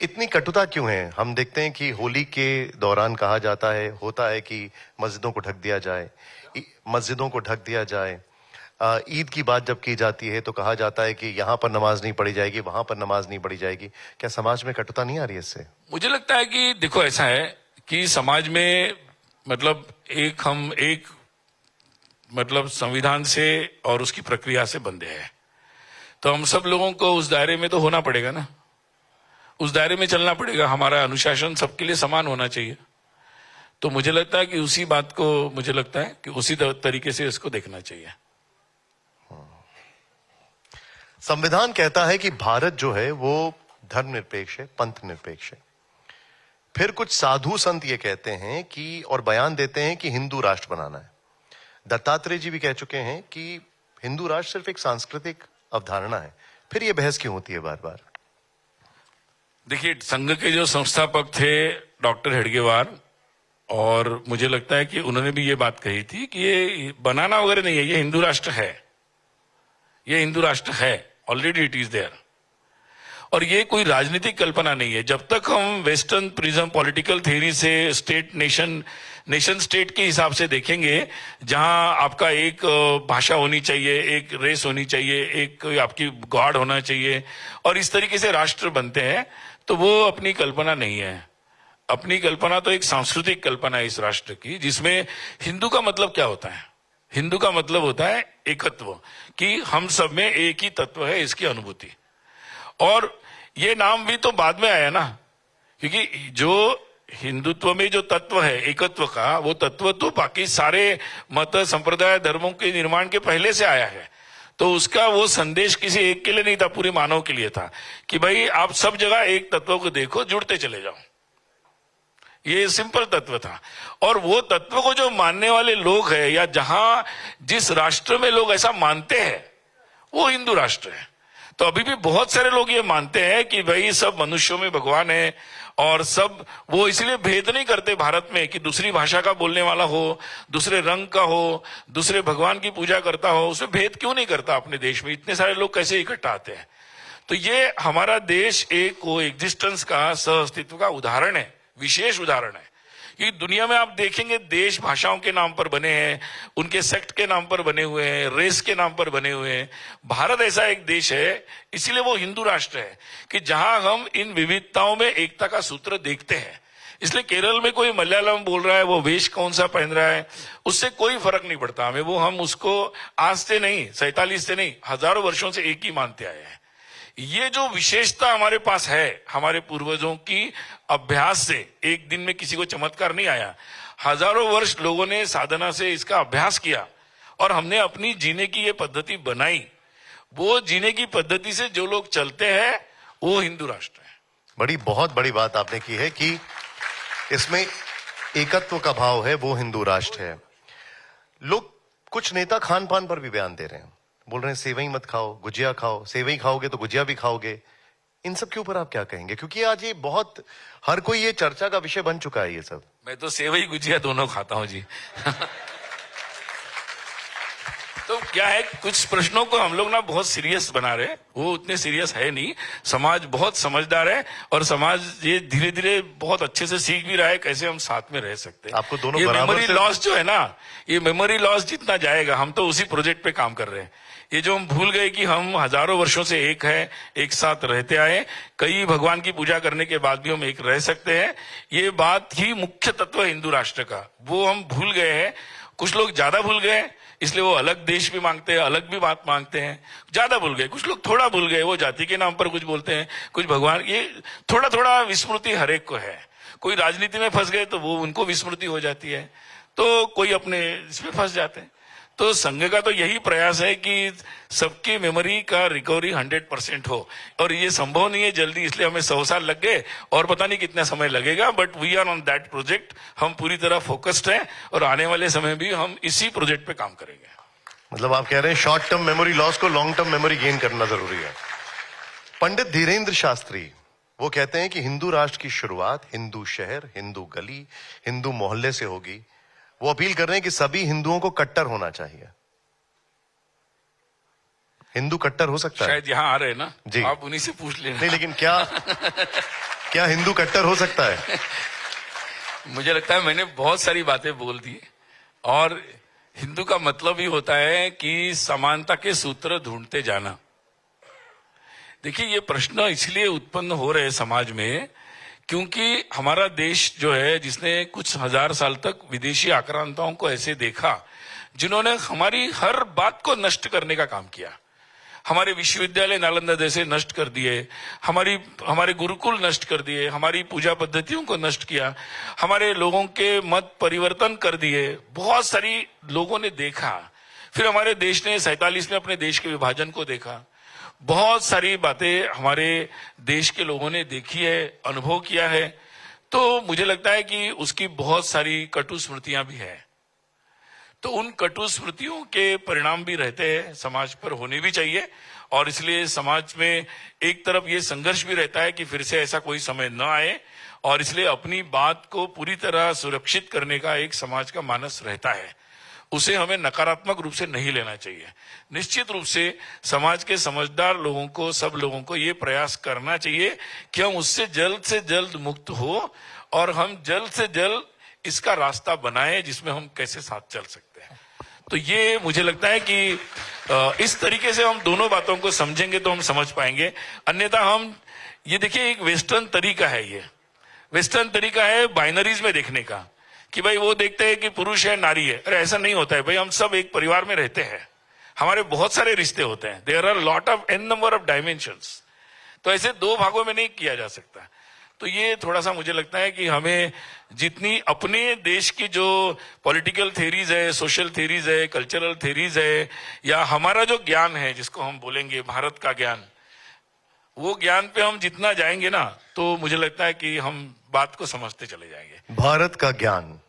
इतनी कटुता क्यों है? हम देखते हैं कि होली के दौरान कहा जाता है, होता है कि मस्जिदों को ढक दिया जाए, मस्जिदों को ढक दिया जाए। ईद की बात जब की जाती है तो कहा जाता है कि यहाँ पर नमाज नहीं पढ़ी जाएगी, वहां पर नमाज नहीं पढ़ी जाएगी। क्या समाज में कटुता नहीं आ रही है इससे? मुझे लगता है कि देखो ऐसा है कि समाज में मतलब मतलब संविधान से और उसकी प्रक्रिया से बंधे हैं, तो हम सब लोगों को उस दायरे में तो होना पड़ेगा ना, उस दायरे में चलना पड़ेगा। हमारा अनुशासन सबके लिए समान होना चाहिए। तो मुझे लगता है कि उसी बात को मुझे लगता है कि उसी तरीके से इसको देखना चाहिए। संविधान कहता है कि भारत जो है वो धर्मनिरपेक्ष है, पंथ निरपेक्ष है। फिर कुछ साधु संत ये कहते हैं कि और बयान देते हैं कि हिंदू राष्ट्र बनाना है। दत्तात्रेय जी भी कह चुके हैं कि हिंदू राष्ट्र सिर्फ एक सांस्कृतिक अवधारणा है। फिर ये बहस क्यों होती है बार बार? देखिए, संघ के जो संस्थापक थे डॉक्टर हेडगेवार, और मुझे लगता है कि उन्होंने भी ये बात कही थी कि ये बनाना वगैरह नहीं है, ये हिंदू राष्ट्र है, ये हिंदू राष्ट्र है, ऑलरेडी इट इज देयर। और ये कोई राजनीतिक कल्पना नहीं है। जब तक हम वेस्टर्न प्रिज्म पॉलिटिकल थ्योरी से स्टेट नेशन स्टेट के हिसाब से देखेंगे, जहां आपका एक भाषा होनी चाहिए, एक रेस होनी चाहिए, एक आपकी गॉड होना चाहिए, और इस तरीके से राष्ट्र बनते हैं, तो वो अपनी कल्पना नहीं है। अपनी कल्पना तो एक सांस्कृतिक कल्पना है इस राष्ट्र की, जिसमें हिंदू का मतलब क्या होता है? हिंदू का मतलब होता है एकत्व, कि हम सब में एक ही तत्व है, इसकी अनुभूति। और ये नाम भी तो बाद में आया ना, क्योंकि जो हिंदुत्व में जो तत्व है एकत्व का, वो तत्व तो बाकी सारे मत संप्रदाय धर्मों के निर्माण के पहले से आया है। तो उसका वो संदेश किसी एक के लिए नहीं था, पूरे मानव के लिए था कि भाई आप सब जगह एक तत्व को देखो, जुड़ते चले जाओ। ये सिंपल तत्व था। और वो तत्व को जो मानने वाले लोग हैं, या जहां जिस राष्ट्र में लोग ऐसा मानते हैं, वो हिंदू राष्ट्र है। तो अभी भी बहुत सारे लोग ये मानते हैं कि भाई सब मनुष्यों में भगवान है, और सब वो इसलिए भेद नहीं करते भारत में कि दूसरी भाषा का बोलने वाला हो, दूसरे रंग का हो, दूसरे भगवान की पूजा करता हो, उसमें भेद क्यों नहीं करता? अपने देश में इतने सारे लोग कैसे इकट्ठा आते हैं? तो ये हमारा देश एक को एग्जिस्टेंस का, सह अस्तित्व का उदाहरण है, विशेष उदाहरण है। कि दुनिया में आप देखेंगे देश भाषाओं के नाम पर बने हैं, उनके सेक्ट के नाम पर बने हुए हैं, रेस के नाम पर बने हुए हैं। भारत ऐसा एक देश है, इसीलिए वो हिंदू राष्ट्र है, कि जहां हम इन विविधताओं में एकता का सूत्र देखते हैं। इसलिए केरल में कोई मलयालम बोल रहा है, वो वेश कौन सा पहन रहा है, उससे कोई फर्क नहीं पड़ता हमें। वो हम उसको आज से नहीं, 47 से नहीं, हजारों वर्षों से एक ही मानते आए हैं। ये जो विशेषता हमारे पास है, हमारे पूर्वजों की अभ्यास से, एक दिन में किसी को चमत्कार नहीं आया, हजारों वर्ष लोगों ने साधना से इसका अभ्यास किया, और हमने अपनी जीने की ये पद्धति बनाई। वो जीने की पद्धति से जो लोग चलते हैं, वो हिंदू राष्ट्र है। बहुत बड़ी बात आपने की है कि इसमें एकत्व का भाव है, वो हिंदू राष्ट्र है। लोग, कुछ नेता खान पान पर भी बयान दे रहे हैं, बोल रहे हैं सेवई मत खाओ, गुजिया खाओ, सेवई खाओगे तो गुजिया भी खाओगे। इन सब के ऊपर आप क्या कहेंगे? क्योंकि आज ये बहुत, हर कोई ये चर्चा का विषय बन चुका है ये सब। मैं तो सेवई गुजिया दोनों खाता हूं जी। तो क्या है, कुछ प्रश्नों को हम लोग ना बहुत सीरियस बना रहे हैं, वो उतने सीरियस है नहीं। समाज बहुत समझदार है, और समाज ये धीरे धीरे बहुत अच्छे से सीख भी रहा है कैसे हम साथ में रह सकते हैं। आपको दोनों ये बराबर मेमोरी लॉस जो है ना, ये मेमोरी लॉस जितना जाएगा, हम तो उसी प्रोजेक्ट पे काम कर रहे हैं। ये जो हम भूल गए कि हम हजारों वर्षों से एक है, एक साथ रहते आए, कई भगवान की पूजा करने के बाद भी हम एक रह सकते हैं, ये बात ही मुख्य तत्व है हिंदू राष्ट्र का, वो हम भूल गए हैं। कुछ लोग ज्यादा भूल गए, इसलिए वो अलग देश भी मांगते हैं, अलग भी बात मांगते हैं। ज्यादा भूल गए, कुछ लोग थोड़ा भूल गए, वो जाति के नाम पर कुछ बोलते हैं, कुछ भगवान, ये थोड़ा थोड़ा विस्मृति हर एक को है। कोई राजनीति में फंस गए तो वो उनको विस्मृति हो जाती है, तो कोई अपने इसमें फंस जाते हैं। तो संघ का तो यही प्रयास है कि सबकी मेमोरी का रिकवरी 100% हो, और ये संभव नहीं है जल्दी, इसलिए हमें 100 साल लग गए, और पता नहीं कितना समय लगेगा, but we are on that project. हम पूरी तरह फोकस्ड हैं, और आने वाले समय भी हम इसी प्रोजेक्ट पे काम करेंगे। मतलब आप कह रहे हैं शॉर्ट टर्म मेमोरी लॉस को लॉन्ग टर्म मेमोरी गेन करना जरूरी है। पंडित धीरेन्द्र शास्त्री वो कहते हैं कि हिंदू राष्ट्र की शुरुआत हिंदू शहर, हिंदू गली, हिंदू मोहल्ले से होगी। वो अपील कर रहे हैं कि सभी हिंदुओं को कट्टर होना चाहिए। हिंदू कट्टर हो सकता है? शायद यहाँ आ रहे हैं ना जी, आप उन्हीं से पूछ लेना। नहीं, लेकिन क्या क्या हिंदू कट्टर हो सकता है? मुझे लगता है मैंने बहुत सारी बातें बोल दी और हिंदू का मतलब ही होता है कि समानता के सूत्र ढूंढते जाना। देखिए ये प्रश्न इसलिए उत्पन्न हो रहे हैं समाज में क्योंकि हमारा देश जो है जिसने कुछ हजार साल तक विदेशी आक्रांताओं को ऐसे देखा जिन्होंने हमारी हर बात को नष्ट करने का काम किया। हमारे विश्वविद्यालय नालंदा जैसे नष्ट कर दिए, हमारे गुरुकुल नष्ट कर दिए, हमारी पूजा पद्धतियों को नष्ट किया, हमारे लोगों के मत परिवर्तन कर दिए। बहुत सारी लोगों ने देखा। फिर हमारे देश ने 47 में अपने देश के विभाजन को देखा। बहुत सारी बातें हमारे देश के लोगों ने देखी है, अनुभव किया है। तो मुझे लगता है कि उसकी बहुत सारी कटु स्मृतियां भी है। तो उन कटु स्मृतियों के परिणाम भी रहते हैं, समाज पर होने भी चाहिए। और इसलिए समाज में एक तरफ ये संघर्ष भी रहता है कि फिर से ऐसा कोई समय न आए, और इसलिए अपनी बात को पूरी तरह सुरक्षित करने का एक समाज का मानस रहता है। उसे हमें नकारात्मक रूप से नहीं लेना चाहिए। निश्चित रूप से समाज के समझदार लोगों को, सब लोगों को ये प्रयास करना चाहिए कि हम उससे जल्द से जल्द मुक्त हो और हम जल्द से जल्द इसका रास्ता बनाए जिसमें हम कैसे साथ चल सकते हैं। तो ये मुझे लगता है कि इस तरीके से हम दोनों बातों को समझेंगे तो हम समझ पाएंगे। अन्यथा हम ये देखिए एक वेस्टर्न तरीका है, ये वेस्टर्न तरीका है बाइनरीज में देखने का कि भाई वो देखते हैं कि पुरुष है नारी है। अरे ऐसा नहीं होता है भाई, हम सब एक परिवार में रहते हैं, हमारे बहुत सारे रिश्ते होते हैं। There are lot of an number of dimensions. तो ऐसे दो भागों में नहीं किया जा सकता। तो ये थोड़ा सा मुझे लगता है कि हमें जितनी अपने देश की जो पॉलिटिकल थेरीज है, सोशल थेरीज है, कल्चरल थेरीज है, या हमारा जो ज्ञान है जिसको हम बोलेंगे भारत का ज्ञान, वो ज्ञान पे हम जितना जाएंगे ना तो मुझे लगता है कि हम बात को समझते चले जाएंगे। भारत का ज्ञान